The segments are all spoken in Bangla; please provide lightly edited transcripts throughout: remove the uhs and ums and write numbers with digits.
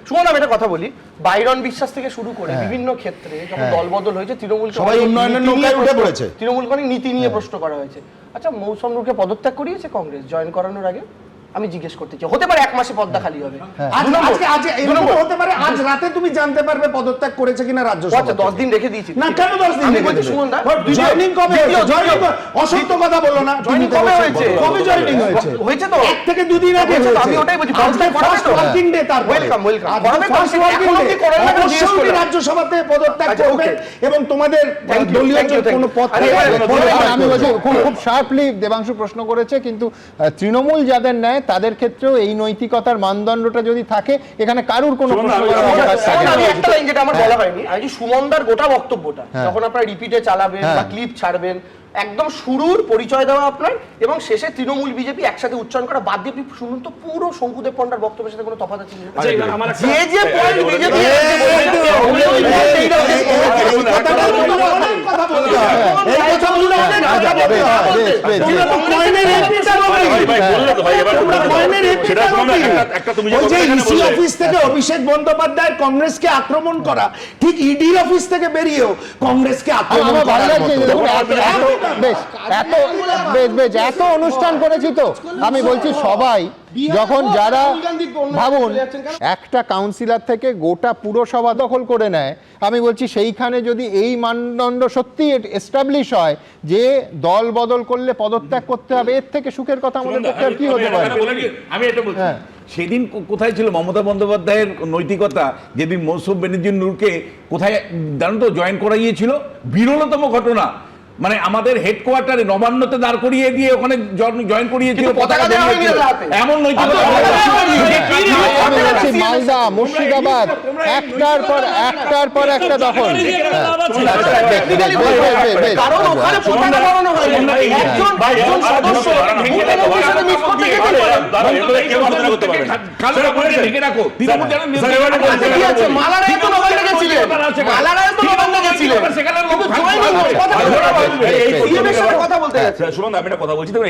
শুনুন আমি একটা কথা বলি, বাইরন বিশ্বাস থেকে শুরু করে বিভিন্ন ক্ষেত্রে যখন দলবদল হয়েছে তৃণমূল সবাই উন্নয়নের নৌকায় উঠে পড়েছে, তৃণমূলকে অনেক নীতি নিয়ে প্রশ্ন করা হয়েছে। আচ্ছা, মৌসুম নূরকে পদত্যাগ করিয়েছে কংগ্রেস জয়েন করানোর আগে? আমি জিজ্ঞেস করতে চাই, হতে পারে 1 মাসে পদ্মা খালি হবে, হতে পারে আজ রাতে তুমি জানতে পারবে পদত্যাগ করেছে কিনা রাজ্য সভা। আচ্ছা 10 দিন রেখে দিয়েছি না, কেন 10 দিন রেখে দিয়েছি? জয়েনিং কবে হয়েছে? জয়েনিং অসত্য কথা বলো না। জয়েনিং কবে হয়েছে? কবে জয়েনিং হয়েছে? হয়েছে তো 1 থেকে 2 দিন আগে হয়েছে। আমি ওটাই বলছি, ফার্স্ট ওয়ার্কিং ডে। তার ওয়েলকাম ফার্স্ট ওয়ার্কিং ডে অবশ্যই রাজ্য সভাতে পদত্যাগ করবে এবং তোমাদের দলীয় কোনো পদ আমি বলছি খুব শার্পলি দেবাংশু প্রশ্ন করেছে, কিন্তু তৃণমূল যাদের নেয় তাদের ক্ষেত্রেও এই নৈতিকতার মানদণ্ডটা যদি থাকে, এখানে কারুর কোনো প্রশ্ন করার অবকাশ থাকে না। আমি একটা লাইন যেটা আমার বলা হয়নি, আমি যে সুমনদার গোটা বক্তব্যটা যখন আপনারা রিপিটে চালাবেন বা ক্লিপ ছাড়বেন, একদম শুরুর পরিচয় দেওয়া আপনার এবং শেষে তৃণমূল বিজেপি একসাথে উচ্চারণ করা বাদ দিয়ে আপনি শুনুন তো পুরো শঙ্কুদেব পণ্ডার বক্তব্যের সাথে কোনো তফাৎ আছে? যে যে পয়েন্ট বিজেপি অফিস থেকে অভিষেক বন্দ্যোপাধ্যায় কংগ্রেসকে আক্রমণ করা, ঠিক ইডি অফিস থেকে বেরিয়েও কংগ্রেসকে আক্রমণ করা। এত অনুষ্ঠান করেছি তো আমি বলছি, সবাই যখন যারা ভাবুন একটা কাউন্সিলর থেকে গোটা পুরসভা দখল করে নেয়, আমি বলছি সেইখানে যদি এই মানদণ্ড সত্যি এস্টাবলিশ হয় যে দল বদল করলে পদত্যাগ করতে হবে, এর থেকে সুখের কথা আমাদের পক্ষে আর কি হতে পারে? আমি এটা বলছি, সেদিন কোথায় ছিল মমতা বন্দ্যোপাধ্যায়ের নৈতিকতা, যেদিন মৌসুম বেনজির নূরকে কোথায় জানো তো জয়েন করাইয়েছিল? বিরলতম ঘটনা, মানে আমাদের হেডকোয়ার্টারে নবান্নতে দাঁড় করিয়ে দিয়ে ওখানে জয়েন করিয়েছিল, এমন নৈতিকতা। মালদা, মুর্শিদাবাদ, একটার পর একটা দখল।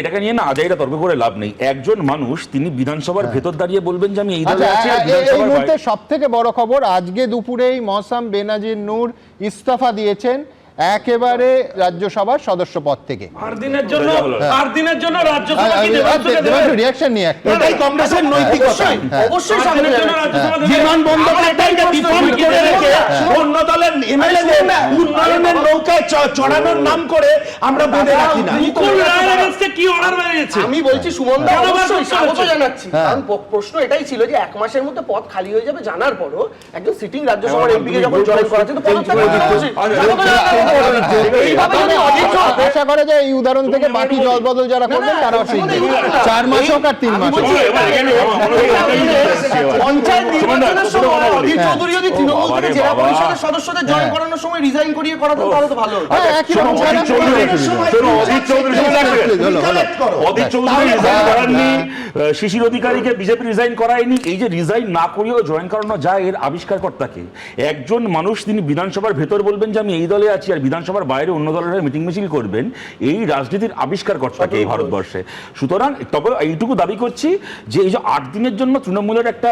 এটাকে নিয়ে না আজাইরা তর্ক করে লাভ নেই। একজন মানুষ তিনি বিধানসভার ভেতর দাঁড়িয়ে বলবেন যে আমি এই দলে আছি, এই মুহূর্তে সবথেকে বড় খবর, আজকে দুপুরেই মৌসুম বেনজির নূর ইস্তফা দিয়েছেন একেবারে রাজ্যসভার সদস্য পদ থেকে। রিঅ্যাকশন নিয়ে এটাই কংগ্রেসের নৈতিকতা। অবশ্যই বিমান বন্দ্যোপাধ্যায়কে ডিফান্ড করে রেখে অন্য দলের এমএলএদের উন্নয়নের নৌকায় চড়ানোর নাম করে আমরা বেঁধে রাখি না। আমি বলছি সুমনদা অবশ্যই স্বাগত জানাচ্ছি, কারণ প্রশ্ন এটাই ছিল যে 1 মাসের মধ্যে পদ খালি হয়ে যাবে জানার পরও একজন সিটিং রাজ্যসভার এমপি কে যখন জয়েন করা কিন্তু আশা করে যে এই উদাহরণ থেকে বাকি দল বদল যারা করবেন তারাও ঠিক 4 মাস হোক আর 3 মাস হোক। পঞ্চায়েত নির্বাচনের সময় অধীর চৌধুরী যদি তৃণমূল থেকে জেলা পরিষদের সদস্যদের জয়েন করানোর সময় রিজাইন করিয়ে করাতেন তাহলে তো ভালো হতো। শিশির অধিকারীকে বিজেপি রিজাইন করায়নি, এই যে রিজাইন না করিয়েও জয়েন করানো যায় এর আবিষ্কারকর্তাকে। একজন মানুষ তিনি বিধানসভার ভেতর বলবেন যে আমি এই দলে আছি আর বিধানসভার বাইরে অন্য দলের মিটিং মিছিল করবেন, এই রাজনীতির আবিষ্কারকর্তাকে এই ভারতবর্ষে। সুতরাং তবে এইটুকু দাবি করছি যে এই যে 8 দিনের জন্য তৃণমূলের একটা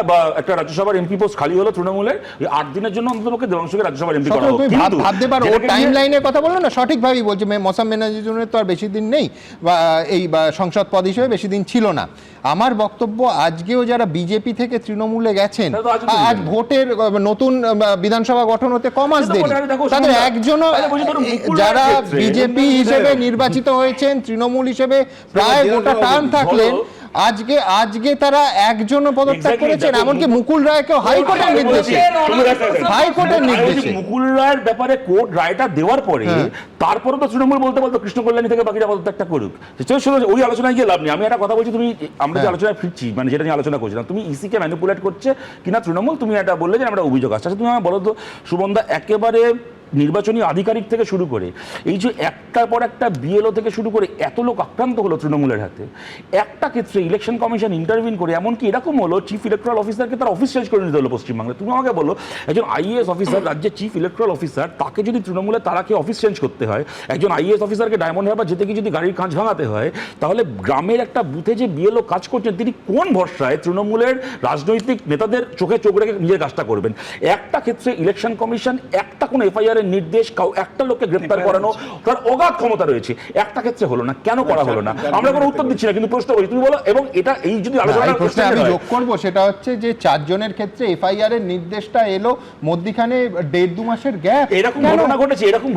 রাজ্যসভার এমপি পোস্ট খালি হলো তৃণমূলের, এই 8 দিনের জন্য অন্ততপক্ষে দেবাংশুকে রাজ্যসভার এমপি করা হোক। কিন্তু ভাবতে পারো টাইম লাইনের কথা বললো না, সঠিকভাবেই বলছে মৌসুম বেনজির তো আর বেশি দিন নেই বা এই সংসদ পদ হিসেবে বেশি দিন ছিল না। আমার বক্তব্য আজকেও যারা বিজেপি থেকে তৃণমূলে গেছেন, আজ ভোটের নতুন বিধানসভা গঠন হতে কমাস দেরি, তাদের একজনও যারা বিজেপি হিসেবে নির্বাচিত হয়েছেন তৃণমূল হিসেবে প্রায় গোটা টার্ম থাকলেন, আজকে তারা একজনও পদত্যাগ করেছেন, এমনকি মুকুল রায়কেও হাইকোর্টের নির্দেশে মুকুল রায়ের ব্যাপারে কোর্ট রায়টা দেওয়ার পরে তারপরে তো তৃণমূল বলতে কৃষ্ণ কল্যাণী থেকে বাকিরা পদত্যাগটা করুক। ওই আলোচনায় গিয়ে লাভ নেই। আমি একটা কথা বলছি, তুমি আমরা যে আলোচনায় ফিরছি, মানে যেটা নিয়ে আলোচনা করছিলাম, তুমি ইসিকে ম্যানিপুলেট করছে কিনা তৃণমূল, তুমি এটা বললে যে আমরা অভিযোগ আসছে। তুমি আমার বলো তো সুমনদা, একেবারে নির্বাচনী আধিকারিক থেকে শুরু করে এই যে একটার পর একটা বিএলও থেকে শুরু করে এত লোক আক্রান্ত হলো তৃণমূলের হাতে, একটা ক্ষেত্রে ইলেকশন কমিশন ইন্টারভিন করে এমনকি এরকম হলো চিফ ইলেকট্রাল অফিসারকে তার অফিস চেঞ্জ করে নিতে হলো পশ্চিমবাংলায়। তুমি আমাকে বলো, একজন আইএএস অফিসার, রাজ্যের চিফ ইলেকট্রাল অফিসার, তাকে যদি তৃণমূলের তারাকে অফিস চেঞ্জ করতে হয়, একজন আইএএস অফিসারকে ডায়মন্ড হারবার যেতে গিয়ে যদি গাড়ির কাঁচ ভাঙাতে হয়, তাহলে গ্রামের একটা বুথে যে বিএলও কাজ করছেন তিনি কোন ভরসায় তৃণমূলের রাজনৈতিক নেতাদের চোখে চোখ রেখে নিজের কাজটা করবেন? একটা ক্ষেত্রে ইলেকশন কমিশন একটা কোনো এফআইআর এর নির্দেশ একটা লোককে গ্রেফতার করানো তার অগাধ ক্ষমতা রয়েছে, একটা ক্ষেত্রে হলো না, কেন করা হলো না? আমরা কোনো উত্তর দিচ্ছি না, কিন্তু প্রশ্ন করছি, তুমি বলো। এবং এটা এই যদি আলোচনা আমি যোগ করবো সেটা হচ্ছে যে 4 জনের ক্ষেত্রে এফআইআর এর নির্দেশটা এলো মধ্যখানে 1.5-2 মাসের গ্যাপ, এরকম ঘটনা ঘটেছে। এরকম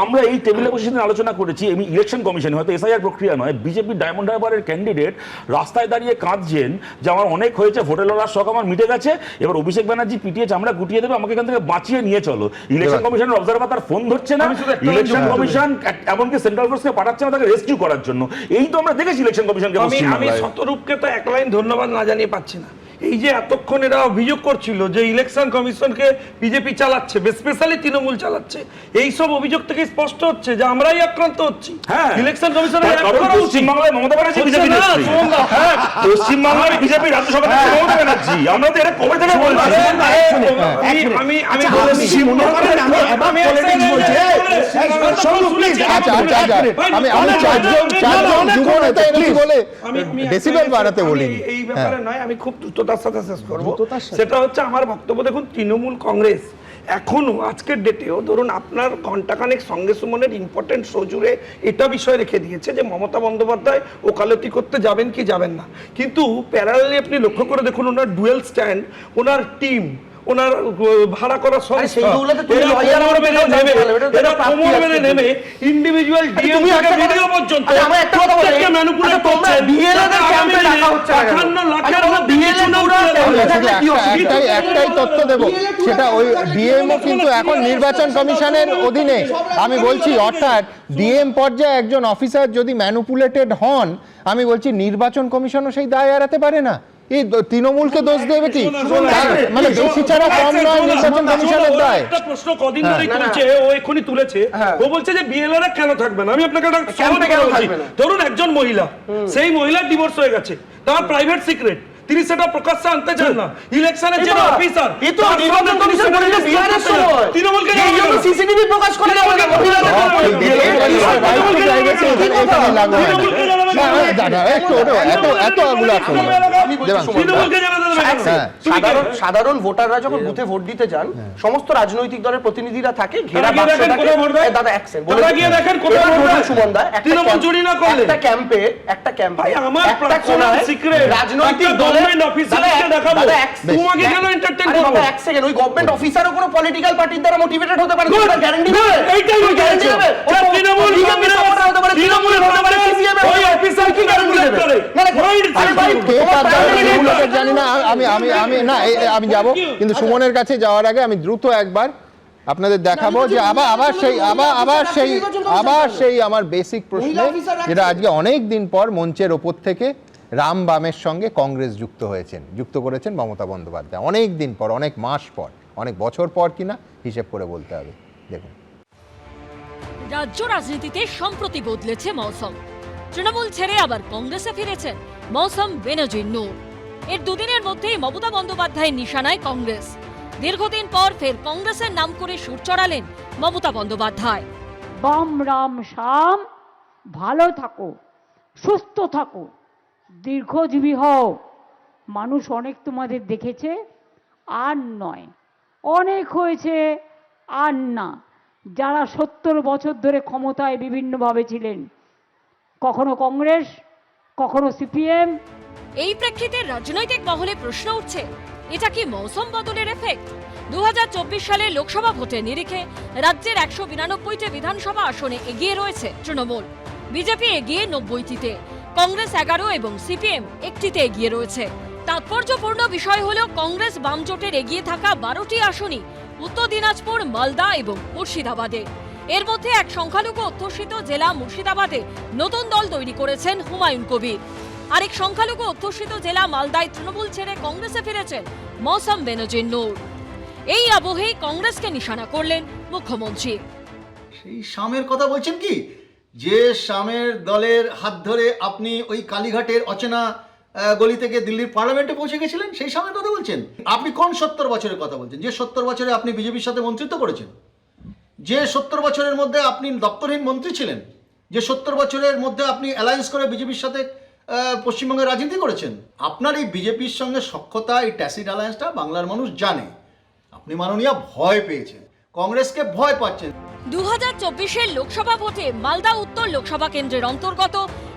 আমরা এই টেবিলে বসে সেদিন আলোচনা করেছি, আমি ইলেকশন কমিশনে হয়তো এসআইআর প্রক্রিয়া নয়, বিজেপি ডায়মন্ড হারবারের ক্যান্ডিডেট রাস্তায় দাঁড়িয়ে কাঁদছেন যে আমার অনেক হয়েছে, ভোটের লড়ার শখ আমার মিটে গেছে, এবার অভিষেক ব্যানার্জি পিটিয়ে চামড়া গুটিয়ে দেবে, আমাকে এখান থেকে বাঁচিয়ে নিয়ে চলো। ইলেকশন কমিশনের অবজারভার তার ফোন ধরছে না, ইলেকশন কমিশন এমনকি সেন্ট্রাল ফোর্সকে পাঠাচ্ছে না তাকে রেস্কিউ করার জন্য। এই তো আমরা দেখেছি ইলেকশন কমিশনকে। আমি শতরূপকে তো এক লাইন ধন্যবাদ না জানিয়ে পাচ্ছি না। এই যে এতক্ষণ এরা অভিযোগ করছিল যে ইলেকশন কমিশনকে বিজেপি চালাচ্ছে, স্পেশালি তৃণমূল চালাচ্ছে, এই সব অভিযোগ থেকে স্পষ্ট হচ্ছে যে আমরাই আক্রান্ত হচ্ছি। ইলেকশন কমিশনের পশ্চিমবাংলায় মমতা ব্যানার্জি বিজেপি পশ্চিমবাংলায় বিজেপি রাজ্যসভা থেকে মমতা ব্যানার্জি, আমরা তো এটা কবে থেকে বলছি। এই ব্যাপারে নয়, আমি খুব দ্রুততার সাথে শেষ করবো। সেটা হচ্ছে আমার বক্তব্য, দেখুন তৃণমূল কংগ্রেস এখনো আজকের ডেটেও ধরুন আপনার ঘন্টাখানেক সঙ্গে সুমনের ইম্পর্টেন্ট শো জুড়ে এটা বিষয় রেখে দিয়েছে যে মমতা বন্দ্যোপাধ্যায় ওকালতি করতে যাবেন কি যাবেন না, কিন্তু প্যারালালি আপনি লক্ষ্য করে দেখুন ওনার ডুয়েল স্ট্যান্ড, ওনার টিম, ওনার ভাড়া করা নেমে ইন্ডিভিজুয়াল ডিএম থেকে ভিডিও পর্যন্ত একটাই তথ্য দেব, সেটা ওই ডিএমও কিন্তু এখন নির্বাচন কমিশনের অধীনে। আমি বলছি অর্থাৎ ডিএম পর্যায়ে একজন অফিসার যদি ম্যানুপুলেটেড হন, আমি বলছি নির্বাচন কমিশনও সেই দায় এড়াতে পারে না। এই তৃণমূলকে দোষ দেবে কি? মানে বেশি ছাড়া কম নয় নির্বাচন কমিশনের দায়। একটা প্রশ্ন কদিন ধরে করছে, ও এখনি তুলেছে, ও বলছে যে বিএলআর কেন থাকবে না। আমি আপনাকে একটা সহজ কথা বলছি, ধরুন একজন মহিলা, সেই মহিলার ডিভোর্স হয়ে গেছে, তার প্রাইভেট সিক্রেট, তিনি সেটা প্রকাশ্যে আনতে চান না, ইলেকশনের যে অফিসার নির্বাচন কমিশন বলেছে বিহারের সময় তৃণমূলকে সিসিটিভি প্রকাশ করে সাধারণ ভোটাররা যখন বুথে ভোট দিতে যান, সমস্ত রাজনৈতিক দলের প্রতিনিধিরা থাকে ঘেরা দাদা অ্যাকশন বলে গিয়ে দেখেন সুমনদা একটা ক্যাম্পে একটা রাজনৈতিক দলের অফিসারকে দেখাবো, তোমাকে কেন এন্টারটেইন করব? এক সেকেন্ড, ওই গভর্নমেন্ট অফিসারও কোনো পলিটিক্যাল পার্টির দ্বারা মোটিভেটেড হতে পারে, সেটা গ্যারান্টি দেবে। এইটাই গ্যারান্টি দেবে। তৃণমূল হতে পারে, তৃণমূলের হতে পারে, সিপিএম ওই অফিসার কি গ্যারান্টি দেবে? মানে জানি না। আমি যাব, কিন্তু সুমনের কাছে যাওয়ার আগে আমি দ্রুত একবার আপনাদের দেখাবো যে আবার সেই আমার বেসিক প্রশ্ন, যেটা আজকে অনেক দিন পর মঞ্চের ওপর থেকে রাম বামের সঙ্গে কংগ্রেস যুক্ত করেছেন মমতা বন্দ্যোপাধ্যায়। অনেক দিন পর, অনেক মাস পর, অনেক বছর পর কিনা হিসেব করে বলতে হবে। দেখুন, রাজ্য রাজনীতিতে সম্প্রতি বদলেছে মৌসুম। তৃণমূল ছেড়ে আবার কংগ্রেসে ফিরেছেন মৌসুম বেনজির নূর। এর দুদিনের মধ্যেই মমতা বন্দ্যোপাধ্যায়ের নিশানায় কংগ্রেস। দীর্ঘদিন পর ফের কংগ্রেসের নাম করে সুর চড়ালেন মমতা বন্দ্যোপাধ্যায়। বাম রাম শাম, ভালো থাকো, সুস্থ থাকো, দীর্ঘজীবী হও। মানুষ অনেক তোমাদের দেখেছে, আর নয়, অনেক হয়েছে, আর না। যারা 70 বছর ধরে ক্ষমতায় বিভিন্নভাবে ছিলেন, কখনো কংগ্রেস, কখনো সিপিএম। এই প্রেক্ষিতে রাজনৈতিক মহলে প্রশ্ন উঠছে, এটা কি মৌসুম বদলের এফেক্ট? 2024 সালে লোকসভা ভোটের নিরিখে রাজ্যের 192টি বিধানসভা আসনে এগিয়ে রয়েছে তৃণমূল। বিজেপি এগিয়ে 90টিতে, কংগ্রেস 11 এবং সিপিএম 1টিতে এগিয়ে রয়েছে। তাৎপর্যপূর্ণ বিষয় হল কংগ্রেস বাম জোটের এগিয়ে থাকা 12টি আসনই উত্তর দিনাজপুর, মালদা এবং মুর্শিদাবাদে। এর মধ্যে এক সংখ্যালঘু অধ্যুষিত জেলা মুর্শিদাবাদে নতুন দল তৈরি করেছেন হুমায়ুন কবির। আরেক সংখ্যালঘু অধ্যুষিত জেলা মালদায় তৃণমূল ছেড়ে কংগ্রেসে ফিরেছেন মৌসুম বেনজির নূর। এই আবহেই কংগ্রেসকে নিশানা করলেন মুখ্যমন্ত্রী। সেই শামের কথা বলছেন কি, যে শামের দলের হাত ধরে আপনি ওই কালীঘাটের অচেনা গলি থেকে দিল্লির পার্লামেন্টে পৌঁছে গেছিলেন, সেই শামের কথা বলছেন? আপনি কোন 70 বছরের কথা বলছেন? যে 70 বছরে আপনি বিজেপির সাথে মন্ত্রিত্ব করেছেন, যে 70 বছরের মধ্যে আপনি দপ্তরহীন মন্ত্রী ছিলেন, যে 70 বছরের মধ্যে আপনি অ্যালায়েন্স করে বিজেপির সাথে পশ্চিমবঙ্গের রাজনীতি করেছেন। আপনার এই বিজেপির সঙ্গে সখ্যতা, এই ট্যাসিড অ্যালায়েন্সটা বাংলার মানুষ জানে। আপনি মাননীয় ভয় পেয়েছেন, কংগ্রেসকে ভয় পাচ্ছেন। 2024-এর লোকসভা ভোটে মালদা উত্তর লোকসভা কেন্দ্রের অন্তর্গত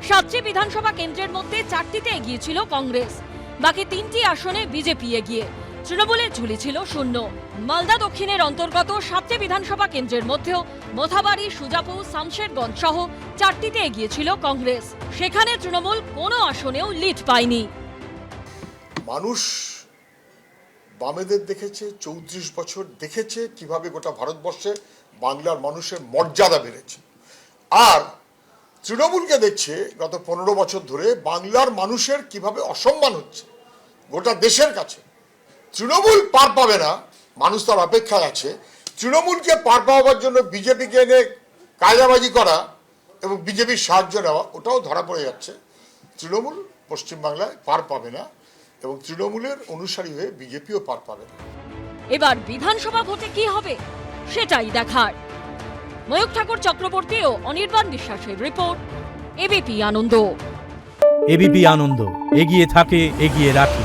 7টি বিধানসভা কেন্দ্রের মধ্যে 4টিতে এগিয়েছিল কংগ্রেস, বাকি 3টি আসনে বিজেপি এগিয়ে। তৃণমূলের ঝুলি ছিল শূন্য। মালদা দক্ষিণের অন্তর্গত 7টি বিধানসভা কেন্দ্রের মধ্যেও মোথাবাড়ি, সুজাপুর, শামশেরগঞ্জ সহ 4টিতে এগিয়েছিল কংগ্রেস। সেখানে তৃণমূল কোনো আসনেও লিড পায়নি। মানুষ বামেদের দেখেছে, 34 বছর দেখেছে কিভাবে গোটা ভারতবর্ষে বাংলার মানুষের মর্যাদা বেড়েছে, আর তৃণমূলকে দেখছে গত 15 বছর ধরে বাংলার মানুষের কিভাবে অসম্মান হচ্ছে গোটা দেশের কাছে। তৃণমূল পার পাবে না, মানুষ তার অপেক্ষায় আছে। তৃণমূলকে পার পাওয়ার জন্য বিজেপিকে এনে কায়দাবাজি করা এবং বিজেপির সাহায্য নেওয়া, ওটাও ধরা পড়ে যাচ্ছে। তৃণমূল পশ্চিমবাংলায় পার পাবে না এবং তৃণমূলের অনুসারী হয়ে বিজেপিও পার পাবে না। এবার বিধানসভা ভোটে কি হবে সেটাই দেখার। ময়ূখ ঠাকুর চক্রবর্তী ও অনির্বাণ বিশ্বাসের রিপোর্ট, এবিপি আনন্দ। এবিপি আনন্দ, এগিয়ে থাকে, এগিয়ে রাখে।